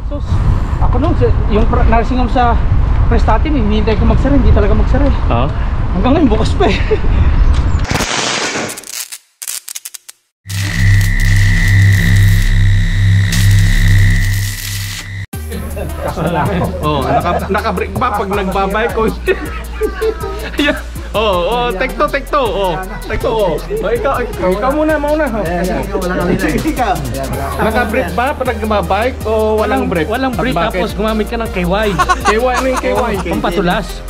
Sus, ako nung yung nursing home sa Prestatin, hinihintay ko magsara, hindi talaga magsara. Hanggang ngayon bukas pa eh. Oh, naka-break ba pag nagbabay ko? Ayan. Oh, tekto. Oh, ikaw muna. Naka-break ba pag nagbabike o walang break? Walang break, tapos gumamit ka ng KY. KY, ano yung KY? Pampatulas.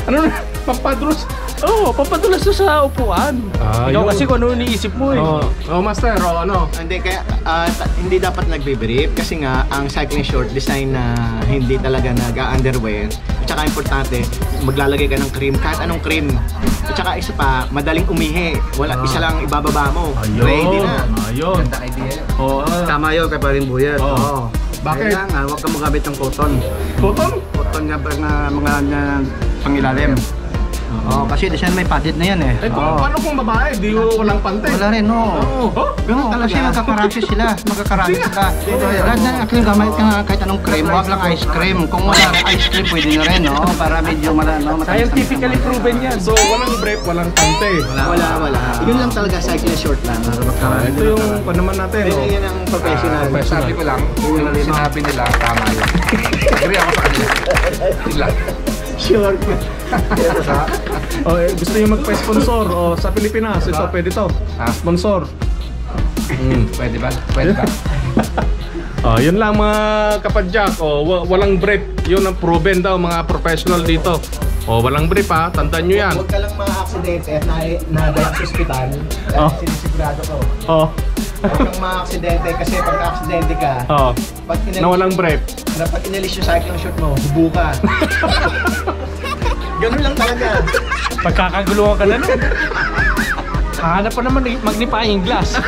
Ano na? Pampadulas? Oo, pampatulas to sa upuan. Ikaw yun. kasi kung ano iniisip mo eh. Master, ano? Hindi, kaya hindi dapat nagbe-brief kasi nga ang cycling short design na hindi talaga nag-underwear. At saka importante, maglalagay ka ng cream, kahit anong cream. At saka isa pa, madaling umihi. Isa lang ibababa mo. Ready na. Ayun. Ganda idea. Tama yun kay Paring Buyat. Bakit? Kailangan huwag ka magamit ng cotton. Cotton? Cotton nga mga pangilalim. Kasi design may padded na yan eh. Paano kung babae? Di walang pante? Wala rin, no. Ganun talaga sila, magkakarasyo sila. Lahat na actually gamit ka nga kahit anong cream, huwag lang ice cream. Kung wala rin ice cream, pwede na rin, no? Para medyo Scientifically proven yan. So, walang break, walang pante. Wala. Yun lang talaga, cycling short lang. Ito yung naman natin, no? Yan ang professional. Sabi ko lang, yung sinabi nila, tama yun. Agree ako sa kanila. Sure. Gusto nyo magpa-sponsor sa Pilipinas, ito pwede to. Sponsor. Pwede ba? Yun lang mga kapadyak. Walang brief. Yun ang proven daw mga professional dito. Walang brief ha, tandaan nyo yan. Huwag ka lang ma-aksidente at nadala sa ospital. Sinisigurado ko. Huwag kang ma-aksidente kasi pagka-aksidente ka, na walang brief. Dapat inalis yung cycling short mo, hubo ka. Ganun lang talaga. Pagkakaguluhan ka na nun. Hanap pa naman magnifying glass.